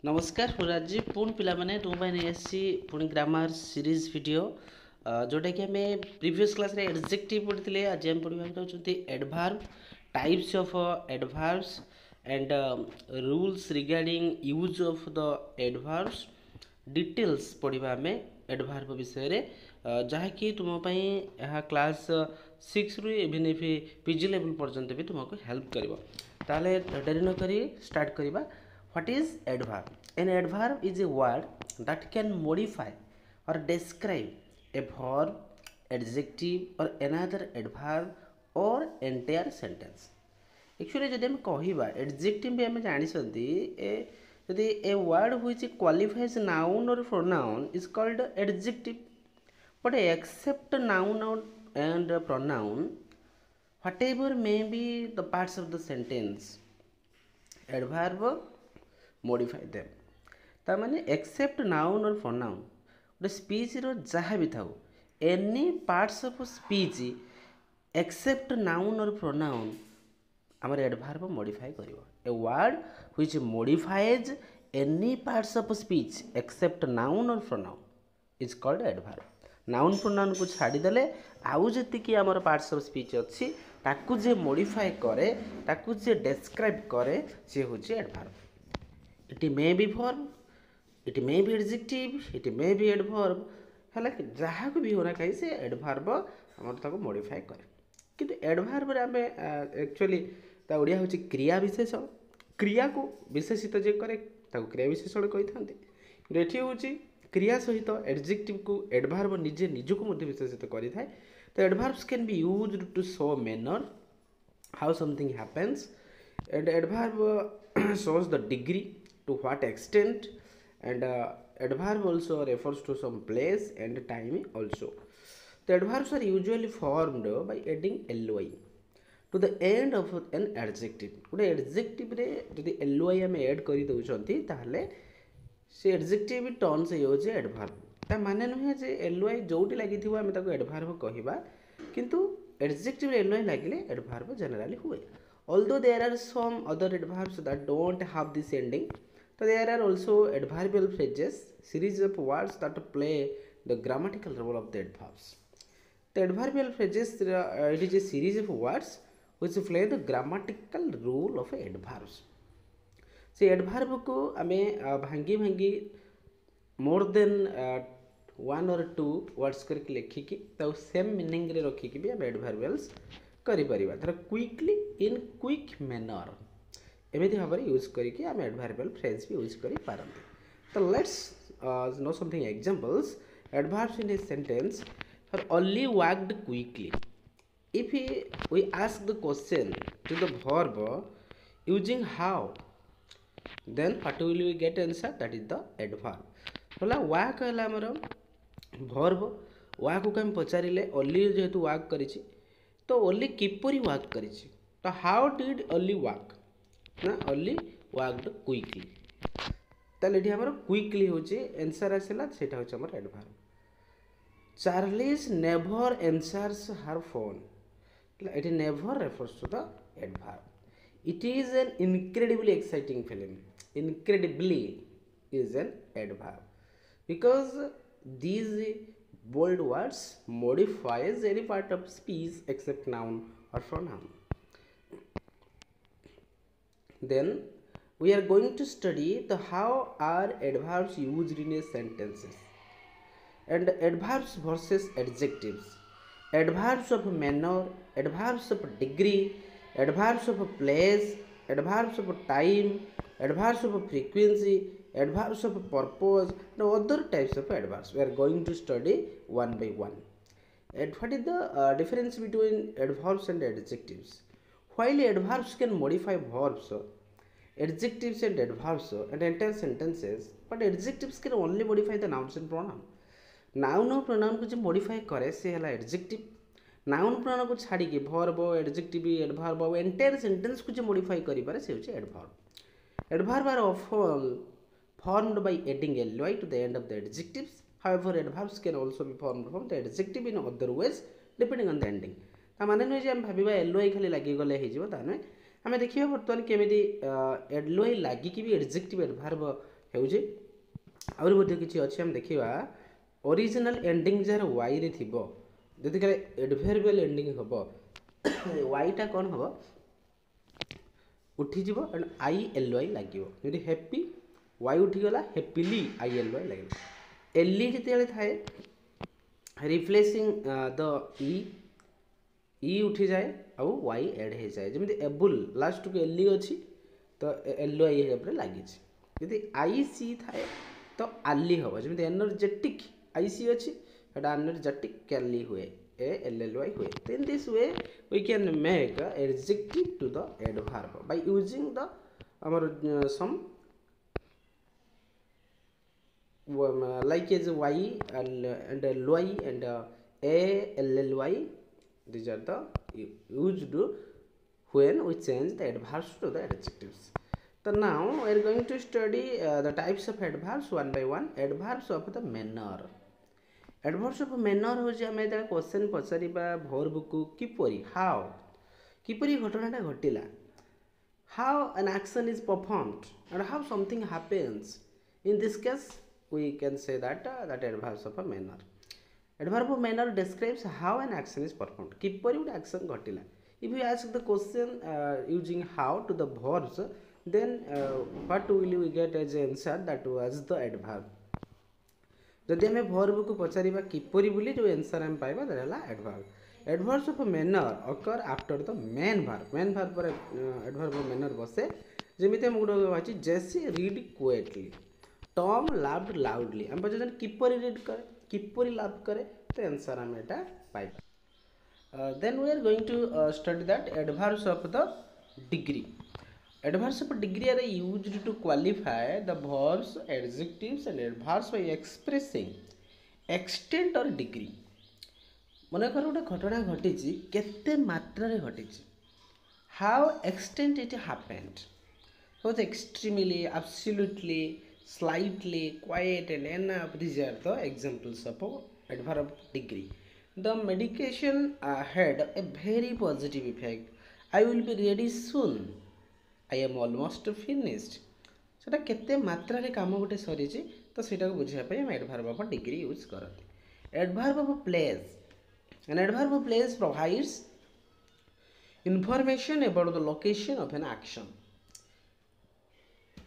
नमस्कार राजी पुणी पिला माने तुम नहीं आसी पुणी ग्रामर सीरीज वीडियो जोटा कि आम प्रीवियस क्लास रे एडजेक्टिव पढ़ी आज आम पढ़ा जाऊँ adverb types of adverbs and rules regarding use of the adverbs details पढ़ा आम एडवर्ब विषय रे जहाँकि तुम्हारे यह क्लास 6 रु इवन इफ पीजी लेवल पर्यंत भी तुमको हेल्प कर डेरी न करी स्टार्ट करवा. What is adverb? An adverb is a word that can modify or describe a verb, adjective or another adverb or entire sentence. Actually जब हम कहवा adjective भी हम जानी सकती यदि a word which qualifies noun or pronoun is called adjective, but except noun and pronoun, whatever may be the parts of the sentence, adverb modify them. ता माने एक्सेप्ट नाउन और प्रोनाउन गोटे स्पीच रो जहाँ भी थाउ any parts of speech except noun और pronoun आमर एडवर्ब मॉडिफाई करिवो. A word which modifies any parts of speech except noun और pronoun is called adverb. Noun pronoun को छाड़ी देले आउ जति आमर पार्ट्स ऑफ स्पीच अच्छी ताकू जे मॉडिफाई करे ताकू जे डिस्क्राइब करे से होची adverb. It may be verb, it may be adjective, it may be adverb. है जहाँ को भी होना कहीं से एडवर्ब आम ताको मॉडिफाई करे किंतु एडवर्ब रे आमे एक्चुअली ता ओडिया होची क्रिया विशेषण. क्रिया को विशेषित जे करे ताको क्रिया विशेषण कहि थांती. रेठी होची क्रिया सहित एडजेक्टिव को एडवर्ब निजे निजको मध्ये विशेषित करि थाए. तो adverbs can be used to show manner how something happens and adverb shows the degree to what extent and adverb also refers to some place and time also. The adverbs are usually formed by adding ly to the end of an adjective. गोटे adjective रे जदि ly हम add करि दउछंती ताहले से adjective turn से हो जे adverb. ता माने नहे जे ly जोटी लागि थिबो हम ताको adverb कहिबा किंतु adjective रे ly लागिले adverb generally हुए. Although there are some other adverbs that don't have this ending, so there are also adverbial phrases, series of words that play the grammatical role of the adverbs. The adverbial phrases it is a series of words which play the grammatical role of adverbs. से adverb को हमें भांगी भांगी more than one or two words करके लिखिकी तो same meaning रे रखिकी भी हम adverbials करि परिबा. धर क्विकली इन क्विक मैनर एमती भाव में यूज करके आम एडवर्बियल फ्रेज भी यूज करि पारंती. तो let's know something examples. Adverbs in a sentence for only worked quickly. If we ask the question to the verb using how then what will we get answer that is the adverb. होला work हला हमर verb work को हम पचारिले only जेतु work करिछि तो only किपरि work करिछि तो how did only work ना only worked quickly. ताले एठी हमर क्विकली होची आंसर आसेला सेटा होची हमर adverb. Charlie's never answers her phone. एठी never refers to the adverb. It is an incredibly exciting film. Incredibly is an adverb because these bold words modifies any part of speech except noun or pronoun. Then we are going to study the how are adverbs used in a sentences and adverbs versus adjectives, adverbs of manner, adverbs of degree, adverbs of place, adverbs of time, adverbs of frequency, adverbs of purpose and other types of adverbs. We are going to study one by one. And what is the difference between adverbs and adjectives? While adverbs can modify verbs, adjectives and adverbs and entire sentences, but adjectives can only modify the nouns and pronoun. Noun और pronoun को जो modify करे से हला adjective. Noun pronoun को छाड़ी के verb, adjective, adverb और entire sentence को जो modify करी पारे से होचे adverb. Adverb are often formed by adding ly to the end of the adjectives. However, adverbs can also be formed from the adjective in other ways depending on the ending. ता माने नुहे जे हम भाबिबा ly खाली लागि गले हिजिबो ता नुहे आमे देखिबा बर्तमान केमिति ly लागि कि भी adjective adverb ହେଉଛି आहुरी मध्य किछि अछि हम देखिबा ओरिजिनल एंडिंग जार वाई रे थिबो जदि करे एडवर्बियल एंडिंग हबो वाई टा कोन हबो उठी जीवो एंड आई एल वाई लागिवो जदि हैप्पी वाई उठी गला हैप्पीली आई एल वाई लागिवो एली जते थाए रिप्लेसिंग द ई उठी जाए आउ वाई एड हो जाए जमी एबुल लास्ट को एल अच्छी तो एल आई लगी जदि आई सी थाए तो आली हम जमी एनर्जेटिक आई सी अच्छी एनर्जेटिक कैली हुए ए एल एल वाई हुए in this way we can make adjective to the adverb by using the आमर some like as y and ly and a lly. These are the used when we change the adverbs to the adjectives. So now we are going to study the types of adverbs one by one. Adverbs of the manner. Adverbs of manner हो जे हमें जरा question पचारिबा verb को किपरि how किपरि घटनाटा घटिला how an action is performed and how something happens. In this case we can say that that adverbs of a manner. Adverb of manner describes how an action is performed. Kipari would action घटिला. If you ask the question using how to the verbs, then what will you get as answer that was the adverb. जदि हमें verb को पचारिबा किपरि बोली जो answer हम पाइबा that है adverb. Adverbs of a manner occur after the main verb. Main verb पर adverb of manner बसे जेमिति हम गुड वाची Jesse read quietly. Tom लाव्ड loudly हम पचार किपरि रीड करे किपरि लाभ करे तो आंसर हम एटा पाइबा then we are going to study that adverbs of the degree. Adverbs of degree are used to qualify the verbs adjectives and adverbs by expressing extent or degree. मन कर गोटे घटना घटी केते मात्रा रे घटी how extent it happened was extremely absolutely slightly quiet and enough. These are the examples of adverb of degree. The medication had a very positive effect. I will be ready soon. I am almost finished. सेटा केते मात्रा रे काम गोटे सरी तो सेटा को बुझिया पे हम adverb of degree यूज करते. Adverb of place. An adverb of place provides information about the location of an action.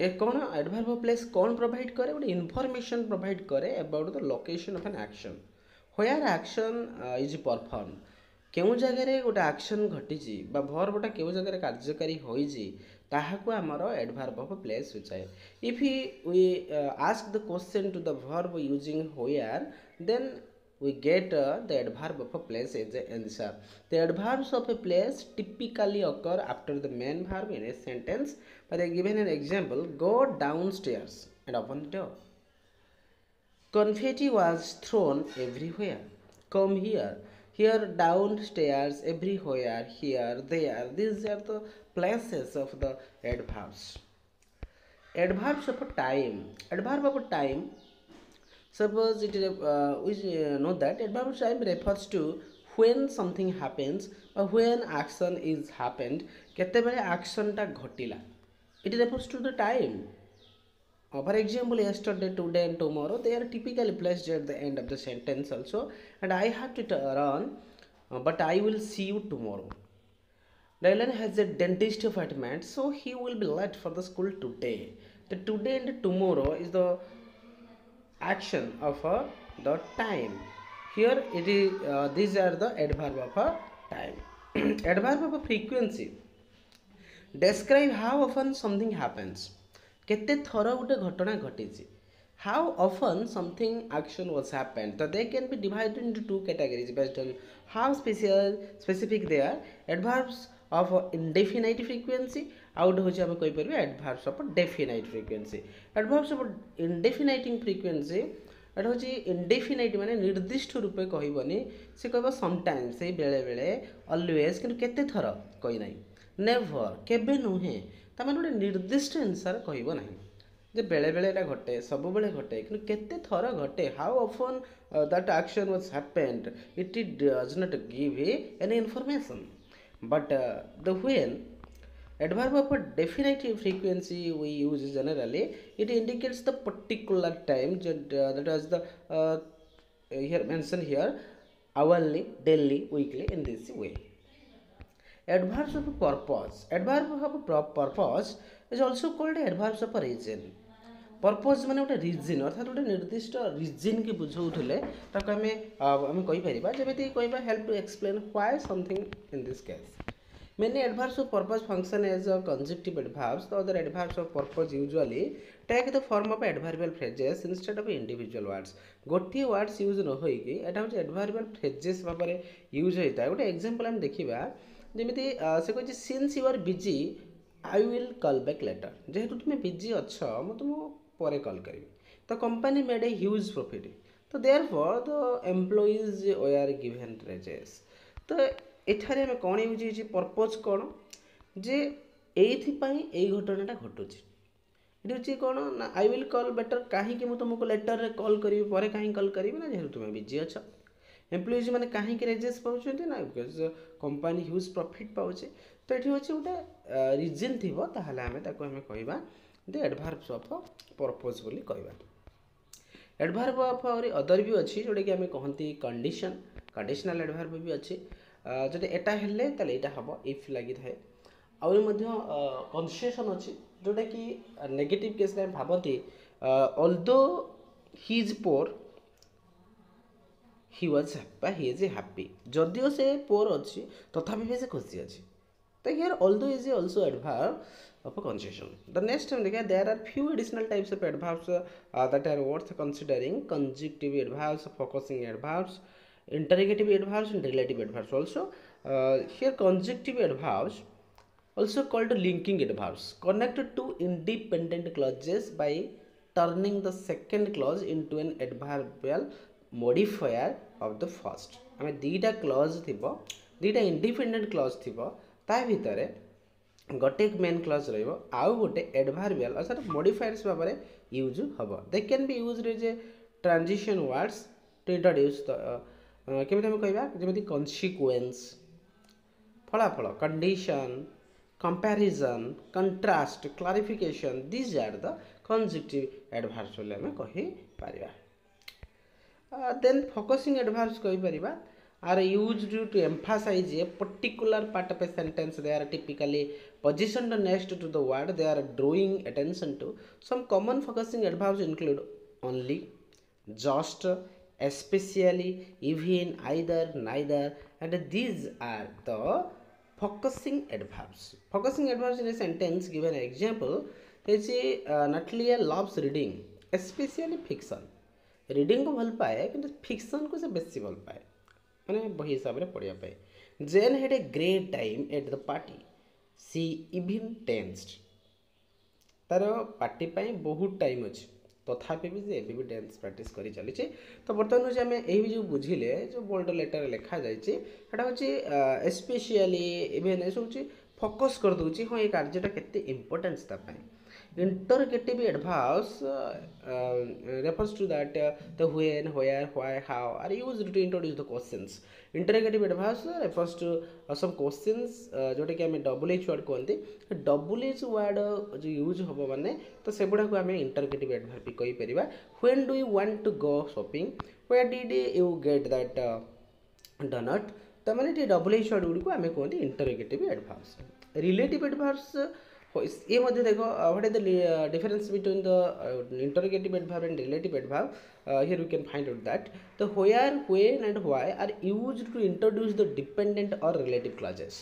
ए कौन एडवर्ब ऑफ प्लेस कौन प्रोवाइड करे गोटे इनफॉरमेशन प्रोवाइड करे about the location of an action where action is perform केउ जगह गोटे action घटी वर्बटा केउ जगह कार्यकारी होइजी ताहाको हमर एडवर्ब ऑफ प्लेस होचाए. If we ask the question to the verb using where then we get the adverb of a place as the answer. The adverbs of a place typically occur after the main verb in a sentence. But I given an example: go downstairs and open the door. Confetti was thrown everywhere. Come here. Here, downstairs, everywhere, here, there. These are the places of the adverbs. Adverbs of a time. Adverb of a time. Suppose it we know that adverb of time refers to when something happens or when action is happened. केते बेले action टा घटिला. It refers to the time. For example, yesterday, today, and tomorrow they are typically placed at the end of the sentence also. And I have to run, but I will see you tomorrow. Dylan has a dentist appointment, so he will be late for the school today. The today and tomorrow is the action of the time. Here it is these are the adverb of a time. Adverb of a frequency describe how often something happens. केते thorough गोटे घटना घटिछि how often something action was happened. So they can be divided into two categories based on how specific they are. Adverbs of indefinite frequency out होछि हम कहि परबे adverbs of definite frequency. Adverbs of indefinite frequency एटा होछि indefinite माने निर्दिष्ट रूपे कहिबनी से कहबो sometimes से बेले बेले always किंतु केते थरो कहि नाही never केबे नुहे ता माने गोटे निर्दिष्ट आंसर कहिबो नाही जे बेले बेले एटा घटे सब बेले घटे किंतु केते थरो घटे how often that action was happened it does not give any information. But the when Adverb of a definite frequency we use generally. It indicates the particular time that is the here mentioned here, hourly, daily, weekly, in this way. Adverbs of purpose. Adverb of purpose is also called adverbs of reason. Purpose माने गोटे region अर्थात गोटे निर्दिष्ट region की बुझाऊले ताको आम कहीपर जमी कह help to explain why something in this case. Many adverbs of purpose function as a conjunctive adverbs. The other adverbs of purpose usually take the form of adverbial phrases instead of individual words. गोटे words use न होइकी एटा होची adverbial phrases भाबरे use होइता. गोटे example हम देखिबा जेमिति से कहछि since you are busy I will call back later. जेहेतु तुम busy अच्छ मु तुमको परे कॉल करी. तो company made a huge profit. तो therefore the employees were given raises. तो एठारे हम कौन यूज होइछि पर्पज कौन जे एइथिपाई एई घटनाटा घटुछि. एठी होछि कौन ना आई विल कॉल बेटर काहे कि मु तुमको लेटर रे कॉल करी परे काहे कॉल करी ना जेहेतु तुम बिजी अच्छ. एम्प्लॉइज माने काहे कि रेजेस पाउछन्ति ना बिकॉज़ कंपनी ह्यूज प्रॉफिट पाउछि. तो ये हूँ गोटे रिजन थी ताहले आम ताको आम कहवा द एडवर्ब्स ऑफ पर्पस बोली कहवा. एडवर्ब ऑफ अदर भी अच्छी जोटा कि आम कहती कंडीशन. कंडीशनल एडवर्ब भी अच्छी जो एटा हेल्ले ताले एटा हम इफ लगी थाए. आउरी मध्य कन्सेशन अच्छी जोटा कि नेगेटिव केस में भावती although he is poor he was he is happy. जदियो से पोर अच्छी तथापि भी से खुशी अच्छी. So here although is also adverb of a concession. The next time there are few additional types of adverbs that are worth considering. Conjunctive adverbs, focusing adverbs, interrogative adverbs and relative adverbs also. Here conjunctive adverbs also called linking adverbs connected to independent clauses by turning the second clause into an adverbial modifier of the first. I mean दीटा clause थिबो दीटा independent clause थिबो ता भितर गोटे main clause रहिबो आउ गोटे adverbial अर्थात modifiers भाबरे यूज हबो. They can be used as a transition words to introduce the केमिति हम कहबा जेमिति कॉन्सिक्वेंस, फलाफल, condition, comparison, contrast, clarification. These are the conjunctive adverbs बोले हम कहि परिबा. देन फोकसिंग एडवर्ब्स कहि परिबा are used to emphasize a particular part of a sentence. They are typically positioned next to the word they are drawing attention to. Some common focusing adverbs include only, just, especially, even, either, neither, and these are the focusing adverbs. Focusing adverbs in a sentence, given an example, is Natalia loves reading, especially fiction. Reading को भल पाए किंतु fiction को से बेसी भल पाए माने बही हिसाब रे पढ़िया पाए. Jane had a great time at the party she even danced. तार पार्टी पाई बहुत टाइम अच्छे तथापि भी एबी भी डांस प्रैक्टिस करी चली. तो बर्तमान जो आम यही जो बुझिले जो बोल्ड लेटर लिखा जाटा हूँ स्पेशली इवेन ये सब फोकस कर दूची हाँ ये कार्यटा केते importance तापाई. Interrogative adverbs refers to that the when, where, why, how are used to introduce the questions. Interrogative adverbs refers to some questions जोटा कि आम डबल एच वर्ड कहते. डबल एच वर्ड जो यूज हम माने तो से गुड़ा को आम इंटररोगेटिव एडवर्ब कहि परिबा. When do you want to go shopping? Where did you get that donut? तो माने डबल एच वर्ड गुडी को आम कहते इंटररोगेटिव एडवर्ब्स. रिलेटिव एडवर्ब्स ये मध्य देखो what is the difference between the interrogative adverb and relative adverb. Here we can find out that the where, when and why are used to introduce the dependent or relative clauses.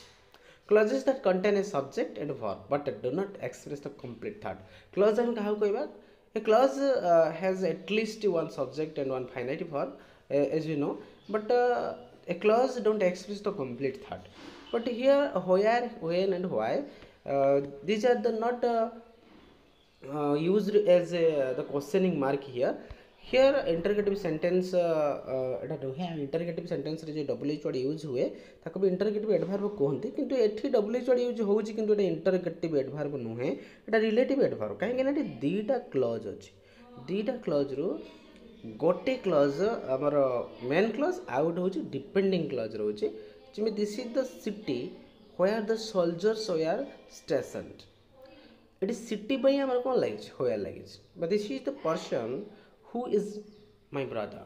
Clauses that contain a subject and verb but do not express the complete thought. Clause हम कहाँ कहबा? A clause has at least one subject and one finite verb, as you know, but a clause don't express the complete thought. But here where, when and why, these are the not used as the questioning mark here. Here interrogative sentence interrogative sentence रे जे double H word use हुए ताको भी interrogative adverb कहते किंतु एठी double H word use होउची किंतु एटा interrogative adverb नुहे एटा रिलेटिव एडवर्ब काहे कि ना दीटा क्लॉज अछि. दीटा क्लॉज रो गोटे क्लॉज हमर मेन क्लॉज आउट होउची डिपेंडिंग क्लॉज रहउची. जिमे this is the city where the soldiers were stationed. It is city by amar kon lagich where lagich, but this is the person who is my brother.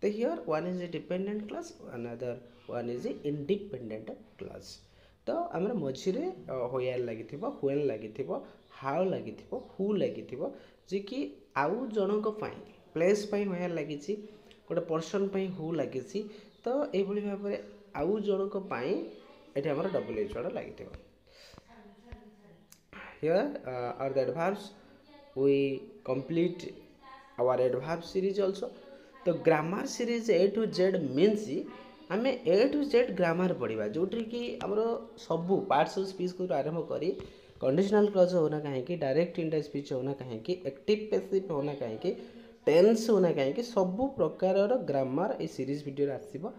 So here one is a dependent class, another one is a independent class. तो आमर मझे where लगी when लगी how लगी who लगी जे कि आउ जनक place where लगी गोटे पर्सन who लगी तो ये भाव में आउ जनक ये आमर डबल एच वर्ड लगी here are the adverbs. We complete our adverb series also. तो grammar series A to Z means आम A to Z ग्रामर पढ़ा जोटी कि आमर सबू पार्ट्स ऑफ स्पीच को आरंभ करी कंडीशनल क्लॉज होना कहीं डायरेक्ट इंडायरेक्ट स्पीच होना कहीं एक्टिव पैसिव होना कहीं टेंस होना कहीं सबू प्रकार ग्रामर ये सीरीज वीडियो आसब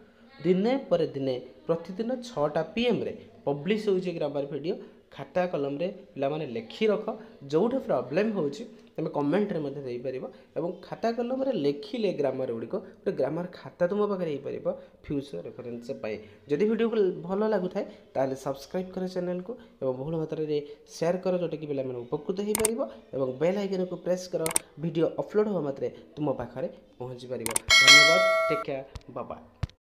दिने पर दिने प्रतिदिन 6टा PM रे पब्लिश हो ग्रामर वीडियो खाता कलम रे पिला माने लेखि रख जोठे प्रॉब्लम होची तुम कमेंट रे मते देई परिबो एवं खाता कलम रे लेखिले ग्रामर गुडी को गोटे ग्रामर खाता तुम पाखे हेई परिबो फ्यूचर रेफरेंस पाए जदि वीडियो को भलो लागु थाए ताले सब्सक्राइब कर चैनल को एवं बहुल मात्रा रे शेयर कर जोटे कि पिला माने उपकृत हेई परिबो एवं बेल आइकन को प्रेस कर वीडियो अपलोड हो मात्रे तुम पाखरे पहुंची परिबो धन्यवाद टेक केयर बाय बाय।